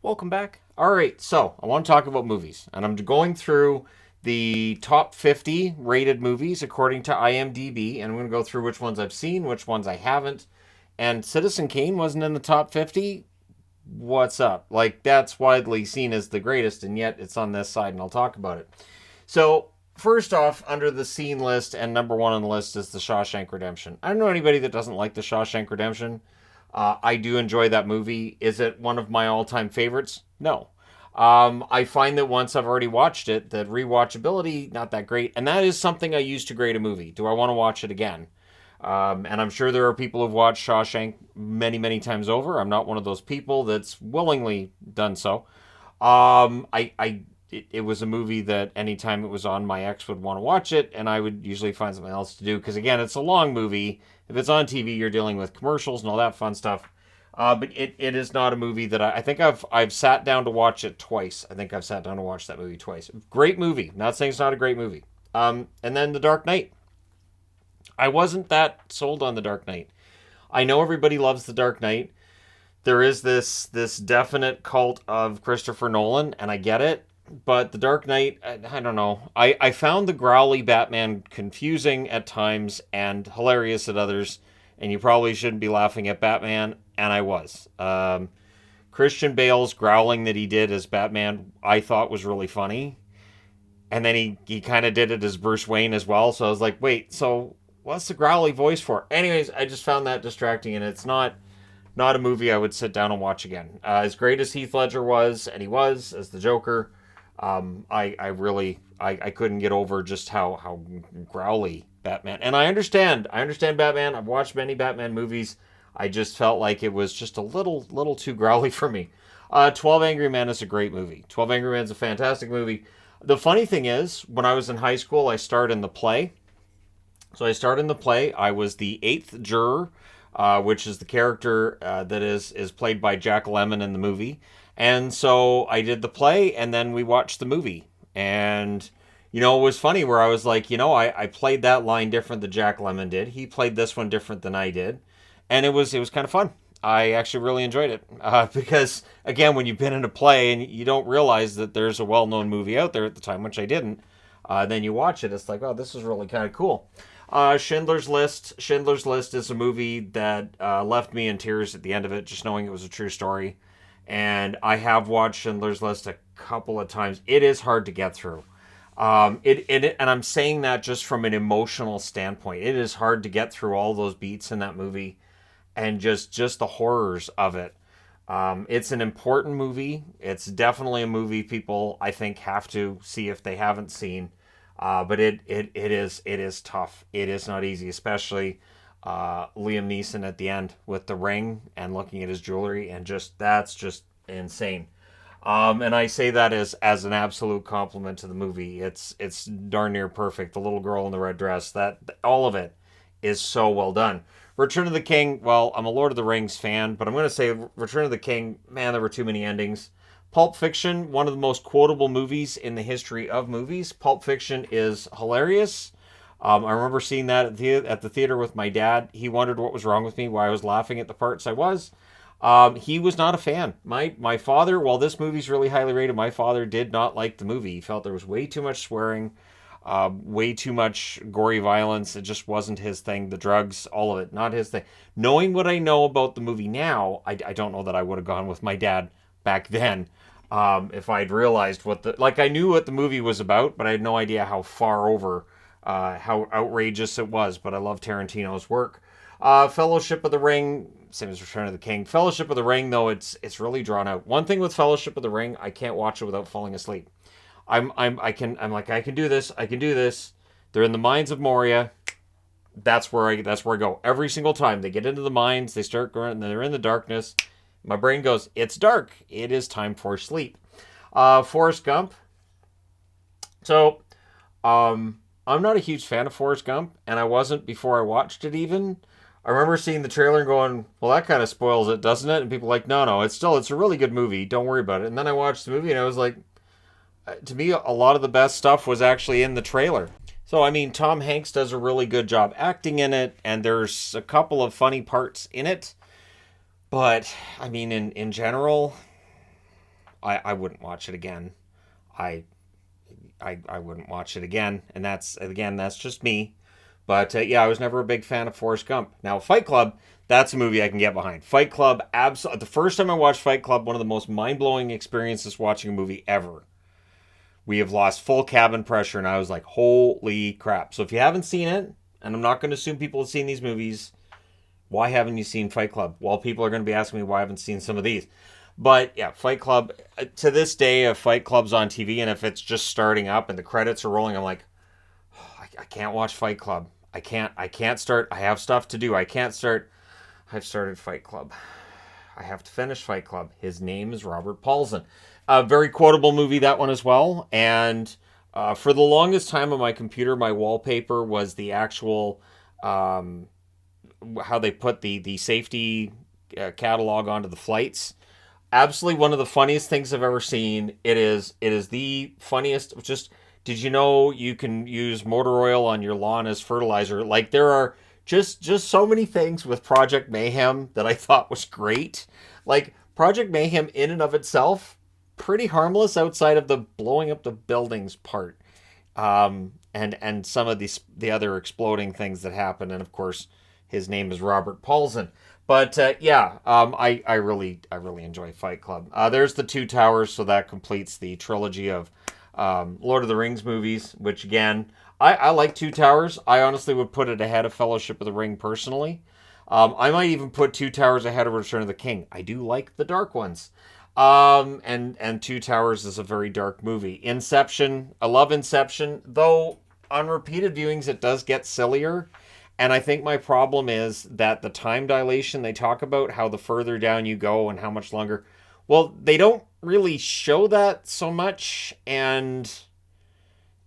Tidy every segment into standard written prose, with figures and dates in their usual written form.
Welcome back. All right, so I want to talk about movies, and I'm going through the top 50 rated movies according to IMDb, and I'm going to go through which ones I've seen, which ones I haven't. And Citizen Kane wasn't in the top 50. What's up? Like, that's widely seen as the greatest, and yet it's on this side, and I'll talk about it. So, first off, under the scene list, and number one on the list is The Shawshank Redemption. I don't know anybody that doesn't like The Shawshank Redemption. I do enjoy that movie. Is it one of my all-time favorites? No. I find that once I've already watched it, that rewatchability not that great, and that is something I use to grade a movie. Do I want to watch it again? And I'm sure there are people who've watched Shawshank many, many times over. I'm not one of those people that's willingly done so. It was a movie that anytime it was on, my ex would want to watch it, and I would usually find something else to do because again, it's a long movie. If it's on TV, you're dealing with commercials and all that fun stuff. But it is not a movie that I think I've sat down to watch it twice. I think I've sat down to watch that movie twice. Great movie. Not saying it's not a great movie. And then The Dark Knight. I wasn't that sold on The Dark Knight. I know everybody loves The Dark Knight. There is this definite cult of Christopher Nolan, and I get it. But The Dark Knight, I don't know. I found the growly Batman confusing at times and hilarious at others. And you probably shouldn't be laughing at Batman, and I was. Christian Bale's growling that he did as Batman, I thought was really funny. And then he kind of did it as Bruce Wayne as well. So I was like, wait, so what's the growly voice for? Anyways, I just found that distracting, and it's not a movie I would sit down and watch again. As great as Heath Ledger was, and he was as the Joker, I couldn't get over just how growly Batman. And I understand Batman. I've watched many Batman movies. I just felt like it was just a little too growly for me. 12 Angry Men is a great movie. 12 Angry Men is a fantastic movie. The funny thing is, when I was in high school, I starred in the play. So I starred in the play. I was the eighth juror, which is the character that is played by Jack Lemmon in the movie. And so I did the play, and then we watched the movie. And, it was funny where I was like, I played that line different than Jack Lemmon did. He played this one different than I did. And it was kind of fun. I actually really enjoyed it. Because, again, when you've been in a play and you don't realize that there's a well-known movie out there at the time, which I didn't, then you watch it, it's like, oh, this is really kind of cool. Schindler's List. Schindler's List is a movie that left me in tears at the end of it, just knowing it was a true story. And I have watched Schindler's List a couple of times. It is hard to get through. And I'm saying that just from an emotional standpoint. It is hard to get through all those beats in that movie, and just the horrors of it. It's an important movie. It's definitely a movie people, I think, have to see if they haven't seen. But it is tough. It is not easy, especially Liam Neeson at the end with the ring and looking at his jewelry, and that's just insane. And I say that as an absolute compliment to the movie. It's darn near perfect. The little girl in the red dress, that all of it is so well done. Return of the King. Well, I'm a Lord of the Rings fan, but I'm going to say Return of the King. Man, there were too many endings. Pulp Fiction, one of the most quotable movies in the history of movies. Pulp Fiction is hilarious. I remember seeing that at the theater with my dad. He wondered what was wrong with me, why I was laughing at the parts I was. He was not a fan. My father, while this movie's really highly rated, my father did not like the movie. He felt there was way too much swearing, way too much gory violence. It just wasn't his thing. The drugs, all of it, not his thing. Knowing what I know about the movie now, I don't know that I would have gone with my dad back then. If I'd realized I knew what the movie was about, but I had no idea how far over, how outrageous it was. But I love Tarantino's work. Fellowship of the Ring, same as Return of the King. Fellowship of the Ring, though, it's really drawn out. One thing with Fellowship of the Ring, I can't watch it without falling asleep. I can do this. I can do this. They're in the mines of Moria. That's where I go every single time. They get into the mines, they start going, and they're in the darkness. My brain goes, it's dark. It is time for sleep. Forrest Gump. So, I'm not a huge fan of Forrest Gump, and I wasn't before I watched it even. I remember seeing the trailer and going, well, that kind of spoils it, doesn't it? And people were like, no, it's a really good movie. Don't worry about it. And then I watched the movie, and I was like, to me, a lot of the best stuff was actually in the trailer. So, I mean, Tom Hanks does a really good job acting in it, and there's a couple of funny parts in it. But, I mean, in general, I wouldn't watch it again. I, I wouldn't watch it again, and that's just me. But yeah, I was never a big fan of Forrest Gump. Now, Fight Club, that's a movie I can get behind. Fight Club, absolutely. The first time I watched Fight Club, one of the most mind blowing experiences watching a movie ever. We have lost full cabin pressure, and I was like, holy crap. So if you haven't seen it, and I'm not going to assume people have seen these movies, why haven't you seen Fight Club? Well, people are going to be asking me why I haven't seen some of these. But yeah, Fight Club, to this day, if Fight Club's on TV and if it's just starting up and the credits are rolling, I'm like, oh, I can't watch Fight Club. I can't start. I have stuff to do. I can't start. I've started Fight Club. I have to finish Fight Club. His name is Robert Paulson. A very quotable movie, that one as well. And for the longest time on my computer, my wallpaper was the actual how they put the safety catalog onto the flights. Absolutely one of the funniest things I've ever seen. It is the funniest. Just, did you know you can use motor oil on your lawn as fertilizer? Like, there are just so many things with Project Mayhem that I thought was great. Like, Project Mayhem in and of itself, pretty harmless outside of the blowing up the buildings part. And some of the other exploding things that happen, and of course his name is Robert Paulson. But I really enjoy Fight Club. There's the Two Towers, so that completes the trilogy of Lord of the Rings movies, which again, I like Two Towers. I honestly would put it ahead of Fellowship of the Ring personally. I might even put Two Towers ahead of Return of the King. I do like the dark ones. And Two Towers is a very dark movie. Inception, I love Inception, though on repeated viewings it does get sillier. And I think my problem is that the time dilation they talk about, how the further down you go and how much longer, well, they don't really show that so much, and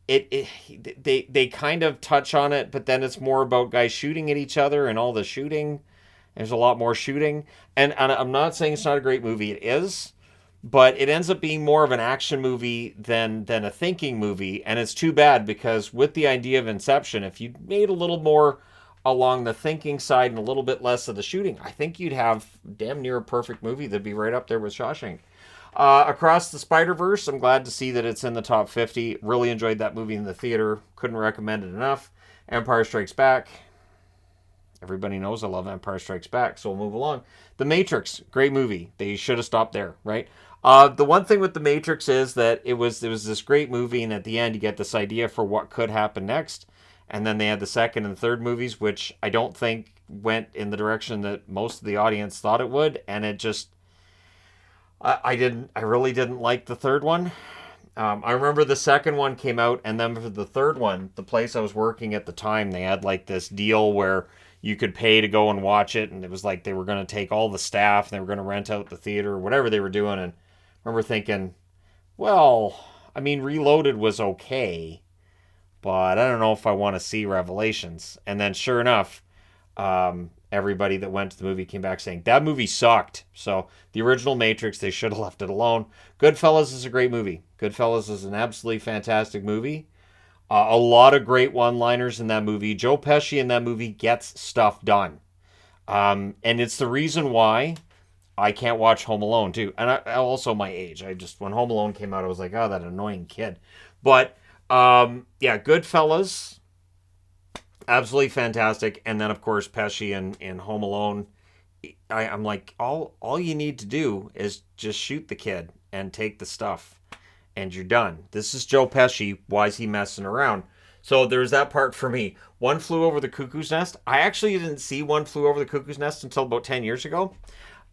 they kind of touch on it, but then it's more about guys shooting at each other and all the shooting. There's a lot more shooting, and I'm not saying it's not a great movie. It is, but it ends up being more of an action movie than a thinking movie, and it's too bad, because with the idea of Inception, if you made a little more along the thinking side and a little bit less of the shooting, I think you'd have damn near a perfect movie that'd be right up there with Shawshank. Across the Spider-Verse, I'm glad to see that it's in the top 50. Really enjoyed that movie in the theater. Couldn't recommend it enough. Empire Strikes Back. Everybody knows I love Empire Strikes Back, so we'll move along. The Matrix, great movie. They should have stopped there, right? The one thing with The Matrix is that it was this great movie, and at the end you get this idea for what could happen next. And then they had the second and third movies, which I don't think went in the direction that most of the audience thought it would. And it just, I really didn't like the third one. I remember the second one came out, and then for the third one, the place I was working at the time, they had like this deal where you could pay to go and watch it. And it was like they were going to take all the staff and they were going to rent out the theater or whatever they were doing. And I remember thinking, well, I mean, Reloaded was okay, but I don't know if I want to see Revelations. And then sure enough, everybody that went to the movie came back saying, that movie sucked. So the original Matrix, they should have left it alone. Goodfellas is a great movie. Goodfellas is an absolutely fantastic movie. A lot of great one-liners in that movie. Joe Pesci in that movie gets stuff done. And it's the reason why I can't watch Home Alone, too. And also my age. When Home Alone came out, I was like, oh, that annoying kid. But yeah, Goodfellas, absolutely fantastic. And then of course Pesci in Home Alone. I'm like, all you need to do is just shoot the kid and take the stuff, and you're done. This is Joe Pesci. Why is he messing around? So there's that part for me. One Flew Over the Cuckoo's Nest. I actually didn't see One Flew Over the Cuckoo's Nest until about 10 years ago.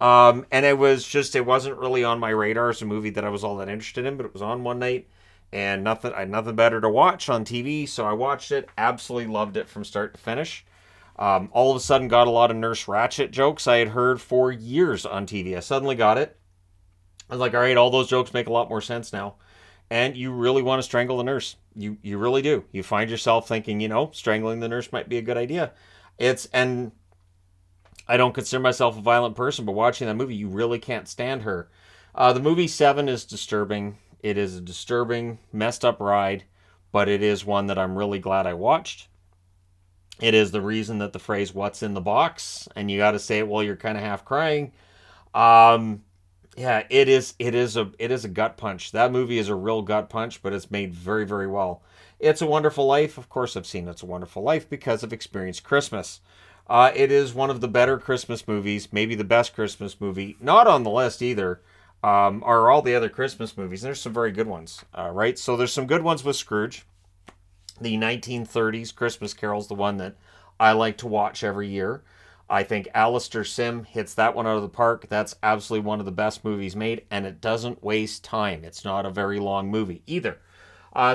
And it wasn't really on my radar as a movie that I was all that interested in, but it was on one night. And I had nothing better to watch on TV, so I watched it. Absolutely loved it from start to finish. All of a sudden got a lot of Nurse Ratched jokes I had heard for years on TV. I suddenly got it. I was like, all right, all those jokes make a lot more sense now. And you really want to strangle the nurse. You really do. You find yourself thinking, strangling the nurse might be a good idea. And I don't consider myself a violent person, but watching that movie, you really can't stand her. The movie Seven is disturbing. It is a disturbing, messed up ride, but it is one that I'm really glad I watched. It is the reason that the phrase, what's in the box? And you got to say it while you're kind of half crying. Yeah, it is a gut punch. That movie is a real gut punch, but it's made very, very well. It's a Wonderful Life. Of course, I've seen It's a Wonderful Life because I've experienced Christmas. It is one of the better Christmas movies, maybe the best Christmas movie. Not on the list either. Are all the other Christmas movies? And there's some very good ones, right? So there's some good ones with Scrooge. The 1930s Christmas Carol's the one that I like to watch every year. I think Alistair Sim hits that one out of the park. That's absolutely one of the best movies made, and it doesn't waste time. It's not a very long movie either.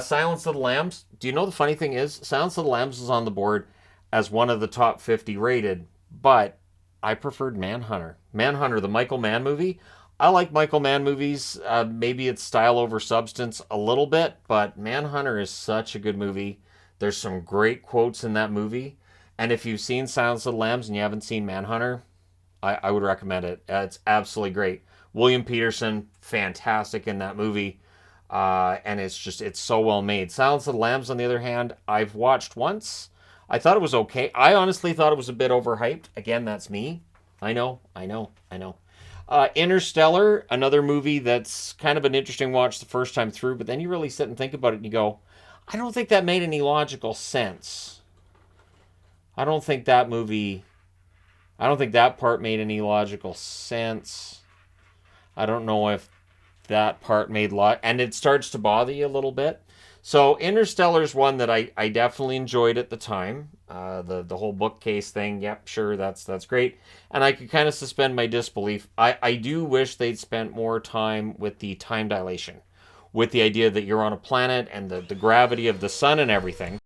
Silence of the Lambs. Do you know the funny thing is, Silence of the Lambs is on the board as one of the top 50 rated, but I preferred Manhunter. Manhunter, the Michael Mann movie. I like Michael Mann movies. Maybe it's style over substance a little bit, but Manhunter is such a good movie. There's some great quotes in that movie. And if you've seen Silence of the Lambs and you haven't seen Manhunter, I would recommend it. It's absolutely great. William Peterson, fantastic in that movie. And it's so well made. Silence of the Lambs, on the other hand, I've watched once. I thought it was okay. I honestly thought it was a bit overhyped. Again, that's me. I know, I know, I know. Interstellar, another movie that's kind of an interesting watch the first time through, but then you really sit and think about it and you go, I don't think that made any logical sense. I don't think that movie, I don't think that part made any logical sense. I don't know if that part made and it starts to bother you a little bit. So Interstellar's one that I definitely enjoyed at the time. The whole bookcase thing, yep, sure, that's great. And I could kind of suspend my disbelief. I do wish they'd spent more time with the time dilation, with the idea that you're on a planet and the gravity of the sun and everything.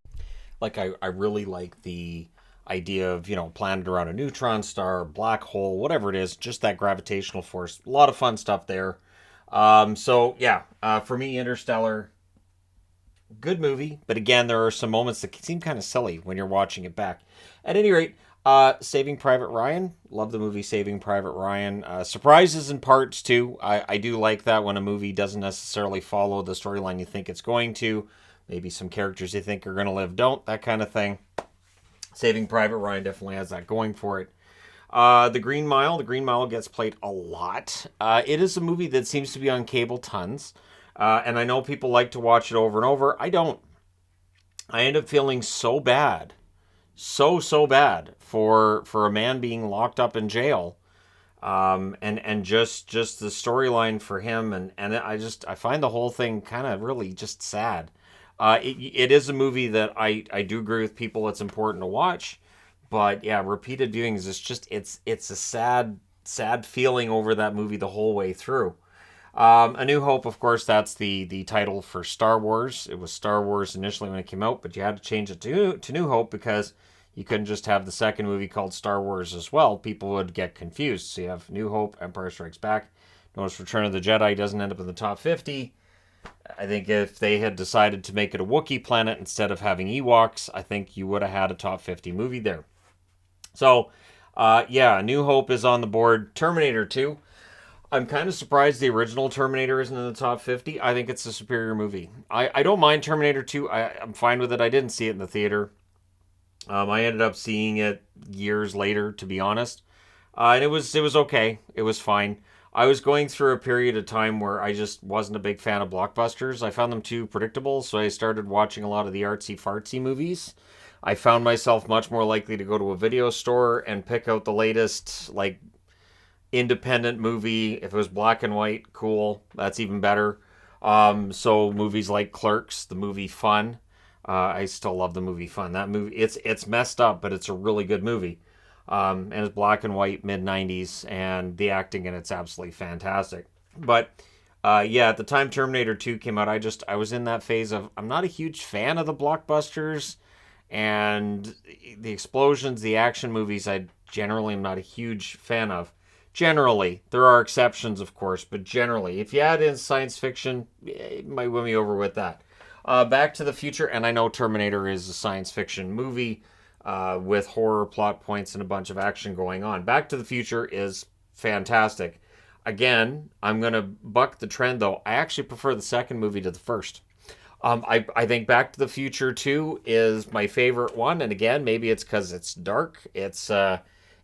Like I really like the idea of, planet around a neutron star, black hole, whatever it is, just that gravitational force. A lot of fun stuff there. So yeah, for me, Interstellar, good movie, but again, there are some moments that seem kind of silly when you're watching it back. At any rate, Saving Private Ryan, love the movie Saving Private Ryan. Surprises in parts too. I do like that when a movie doesn't necessarily follow the storyline you think it's going to. Maybe some characters you think are going to live don't, that kind of thing. Saving Private Ryan definitely has that going for it. The Green Mile. The Green Mile gets played a lot. It is a movie that seems to be on cable tons. And I know people like to watch it over and over. I don't. I end up feeling so bad. So bad for a man being locked up in jail. And just the storyline for him. And I find the whole thing kind of really just sad. It is a movie that I do agree with people it's important to watch. But yeah, repeated viewings is just it's a sad feeling over that movie the whole way through. A New Hope, of course, that's the title for Star Wars. It was Star Wars initially when it came out, but you had to change it to New Hope because you couldn't just have the second movie called Star Wars as well. People would get confused. So you have New Hope, Empire Strikes Back. Notice Return of the Jedi doesn't end up in the top 50. I think if they had decided to make it a Wookiee planet instead of having Ewoks, I think you would have had a top 50 movie there. So, yeah, New Hope is on the board. Terminator 2. I'm kind of surprised the original Terminator isn't in the top 50. I think it's a superior movie. I don't mind Terminator 2. I'm fine with it. I didn't see it in the theater. I ended up seeing it years later, to be honest. And it was okay. It was fine. I was going through a period of time where I just wasn't a big fan of blockbusters. I found them too predictable, so I started watching a lot of the artsy-fartsy movies. I found myself much more likely to go to a video store and pick out the latest, like, independent movie. If it was black and white, cool. That's even better. So movies like Clerks, the movie Fun. I still love the movie Fun. That movie, it's messed up, but it's a really good movie. And it's black and white, mid-90s, and the acting in it's absolutely fantastic. But yeah, at the time Terminator 2 came out, I was in that phase of I'm not a huge fan of the blockbusters and the explosions, the action movies. I generally am not a huge fan of. Generally, there are exceptions, of course, but generally, if you add in science fiction, it might win me over with that. Back to the Future, and I know Terminator is a science fiction movie with horror plot points and a bunch of action going on. Back to the Future is fantastic. Again, I'm going to buck the trend, though. I actually prefer the second movie to the first. I think Back to the Future 2 is my favorite one, and again, maybe it's because it's dark.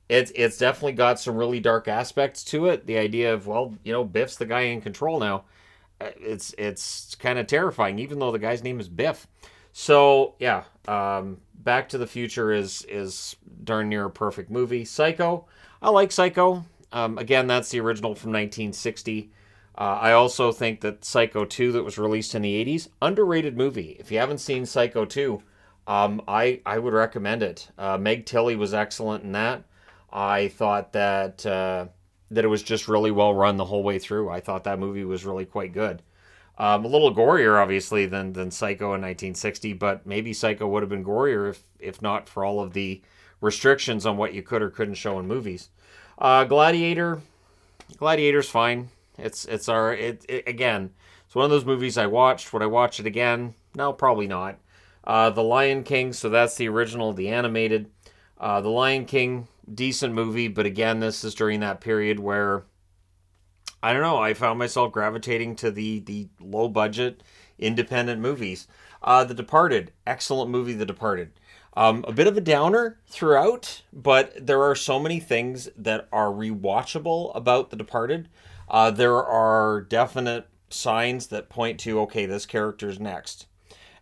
It's definitely got some really dark aspects to it. The idea of, well, Biff's the guy in control now. It's kind of terrifying, even though the guy's name is Biff. So yeah, Back to the Future is darn near a perfect movie. Psycho, I like Psycho. Again, that's the original from 1960. I also think that Psycho 2, that was released in the 80s, underrated movie. If you haven't seen Psycho 2, I would recommend it. Meg Tilly was excellent in that. I thought that it was just really well run the whole way through. I thought that movie was really quite good. A little gorier, obviously, than Psycho in 1960, but maybe Psycho would have been gorier if not for all of the restrictions on what you could or couldn't show in movies. Gladiator, Gladiator's fine. Again, it's one of those movies I watched. Would I watch it again? No, probably not. The Lion King, so that's the original, the animated. The Lion King, decent movie, but again, this is during that period where I don't know. I found myself gravitating to the low budget independent movies. The Departed, excellent movie. The Departed, a bit of a downer throughout, but there are so many things that are rewatchable about The Departed. There are definite signs that point to, okay, this character's next.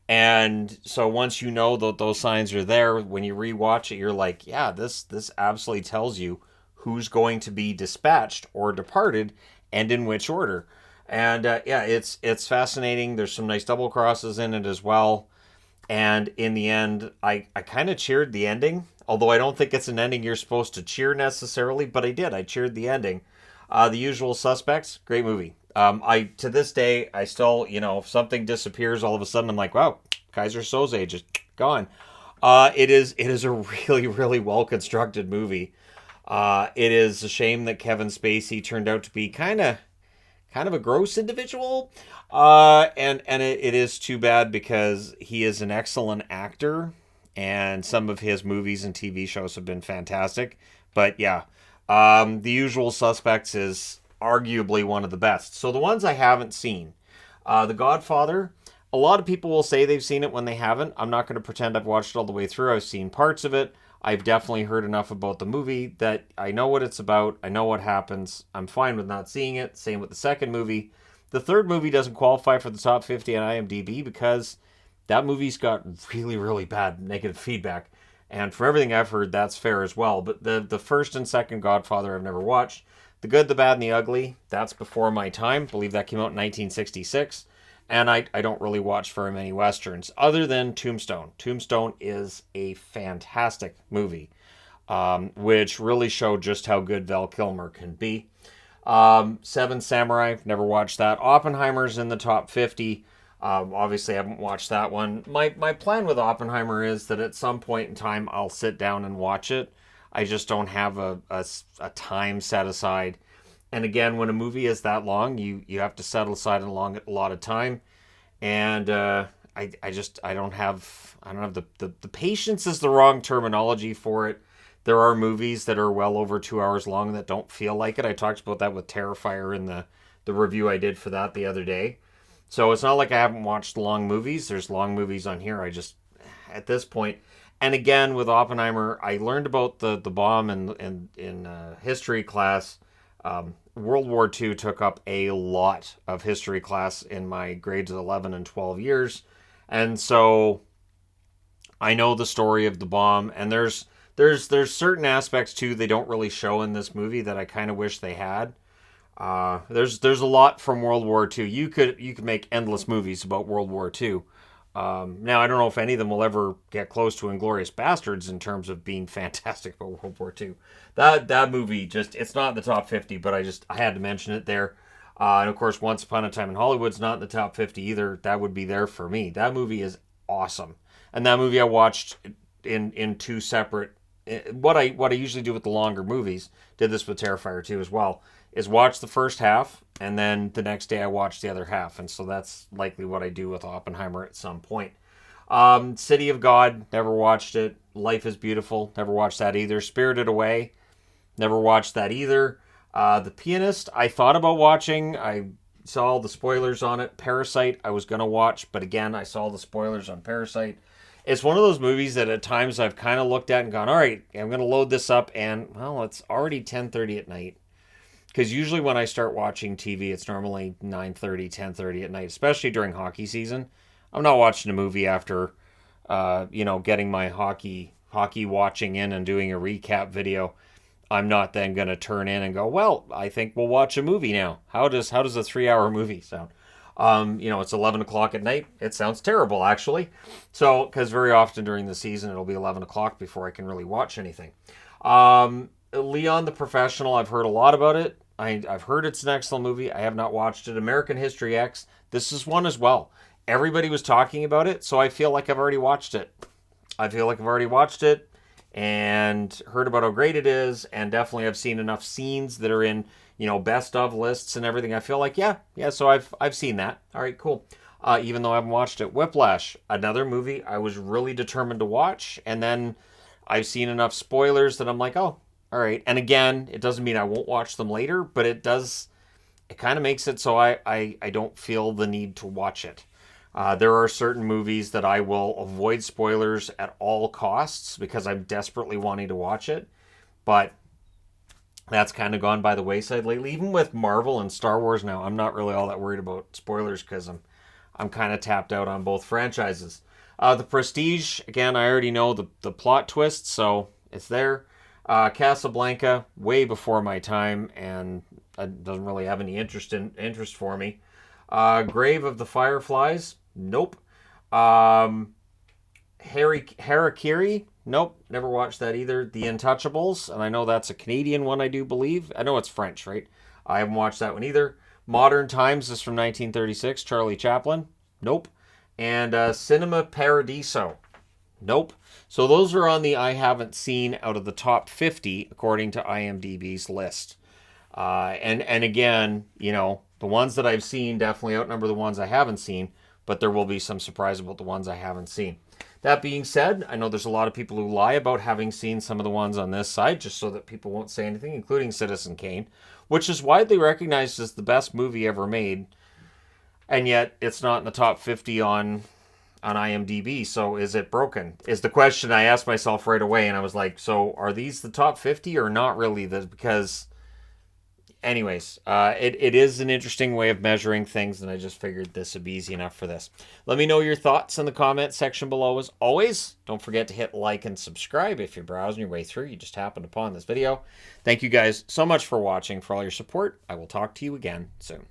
And so once you know that those signs are there, when you rewatch it, you're like, yeah, this absolutely tells you who's going to be dispatched or departed, and in which order. And yeah, it's fascinating. There's some nice double crosses in it as well. And in the end, I kind of cheered the ending, although I don't think it's an ending you're supposed to cheer necessarily, but I did. I cheered the ending. The Usual Suspects, great movie. I to this day, I still, if something disappears all of a sudden, I'm like, wow, Kaiser Soze just gone. It is a really, really well constructed movie. It is a shame that Kevin Spacey turned out to be kind of a gross individual. And it is too bad because he is an excellent actor, and some of his movies and TV shows have been fantastic. But yeah, The Usual Suspects is arguably one of the best. So the ones I haven't seen, The Godfather. A lot of people will say they've seen it when they haven't. I'm not going to pretend I've watched it all the way through. I've seen parts of it. I've definitely heard enough about the movie that I know what it's about. I know what happens. I'm fine with not seeing it. Same with the second movie. The third movie doesn't qualify for the top 50 on IMDb because that movie's got really, really bad negative feedback. And from everything I've heard, that's fair as well. But the first and second Godfather I've never watched. The Good, the Bad, and the Ugly, that's before my time. I believe that came out in 1966. And I don't really watch very many Westerns other than Tombstone. Tombstone is a fantastic movie, which really showed just how good Val Kilmer can be. Seven Samurai, never watched that. Oppenheimer's in the top 50. Obviously, I haven't watched that one. My plan with Oppenheimer is that at some point in time, I'll sit down and watch it. I just don't have a time set aside. And again, when a movie is that long, you have to set aside a lot of time. And I don't have the patience is the wrong terminology for it. There are movies that are well over 2 hours long that don't feel like it. I talked about that with Terrifier in the review I did for that the other day. So it's not like I haven't watched long movies. There's long movies on here. I just, at this point, and again with Oppenheimer, I learned about the bomb in history class. World War II took up a lot of history class in my grades 11 and 12 years. And so I know the story of the bomb, and there's certain aspects too they don't really show in this movie that I kind of wish they had. There's a lot from World War II. You could make endless movies about World War II. Now I don't know if any of them will ever get close to Inglourious Bastards in terms of being fantastic about World War II. That movie just, it's not in the top 50, but I had to mention it there. And of course, Once Upon a Time in Hollywood's not in the top 50 either. That would be there for me. That movie is awesome, and that movie I watched in two separate. What I usually do with the longer movies, did this with Terrifier 2 as well, is watch the first half, and then the next day I watch the other half. And so that's likely what I do with Oppenheimer at some point. City of God, never watched it. Life is Beautiful, never watched that either. Spirited Away, never watched that either. The Pianist, I thought about watching. I saw all the spoilers on it. Parasite, I was going to watch, but again, I saw the spoilers on Parasite. It's one of those movies that at times I've kind of looked at and gone, all right, I'm going to load this up, and well, it's already 10:30 at night. Because usually when I start watching TV, it's normally 9:30, 10:30 at night, especially during hockey season. I'm not watching a movie after, getting my hockey watching in and doing a recap video. I'm not then going to turn in and go, well, I think we'll watch a movie now. How does a 3 hour movie sound? It's 11 o'clock at night. It sounds terrible, actually. So, because very often during the season, it'll be 11 o'clock before I can really watch anything. Leon the Professional, I've heard a lot about it. I've heard it's an excellent movie. I have not watched it. American History X, this is one as well. Everybody was talking about it, so I feel like I've already watched it. And heard about how great it is, and definitely I've seen enough scenes that are in, best of lists and everything. I feel like, yeah, so I've seen that. All right, cool. Even though I haven't watched it. Whiplash, another movie I was really determined to watch, and then I've seen enough spoilers that I'm like, oh, all right. And again, it doesn't mean I won't watch them later, but it kind of makes it so I don't feel the need to watch it. There are certain movies that I will avoid spoilers at all costs because I'm desperately wanting to watch it. But that's kind of gone by the wayside lately. Even with Marvel and Star Wars now, I'm not really all that worried about spoilers because I'm kind of tapped out on both franchises. The Prestige, again, I already know the plot twist, so it's there. Casablanca, way before my time, and it doesn't really have any interest for me. Grave of the Fireflies, nope. Harakiri, nope, never watched that either. The Untouchables, and I know that's a Canadian one, I do believe. I know it's French, right? I haven't watched that one either. Modern Times is from 1936, Charlie Chaplin, nope. And Cinema Paradiso, nope. So those are on the I haven't seen out of the top 50 according to IMDB's list. And again, the ones that I've seen definitely outnumber the ones I haven't seen, but there will be some surprise about the ones I haven't seen. That being said, I know there's a lot of people who lie about having seen some of the ones on this side just so that people won't say anything, including Citizen Kane, which is widely recognized as the best movie ever made, and yet it's not in the top 50 on IMDb. So is it broken? Is the question I asked myself right away, and I was like, so are these the top 50 or not really? Because anyways, it is an interesting way of measuring things, and I just figured this would be easy enough for this. Let me know your thoughts in the comment section below. As always, don't forget to hit like and subscribe if you're browsing your way through. You just happened upon this video. Thank you guys so much for watching, for all your support. I will talk to you again soon.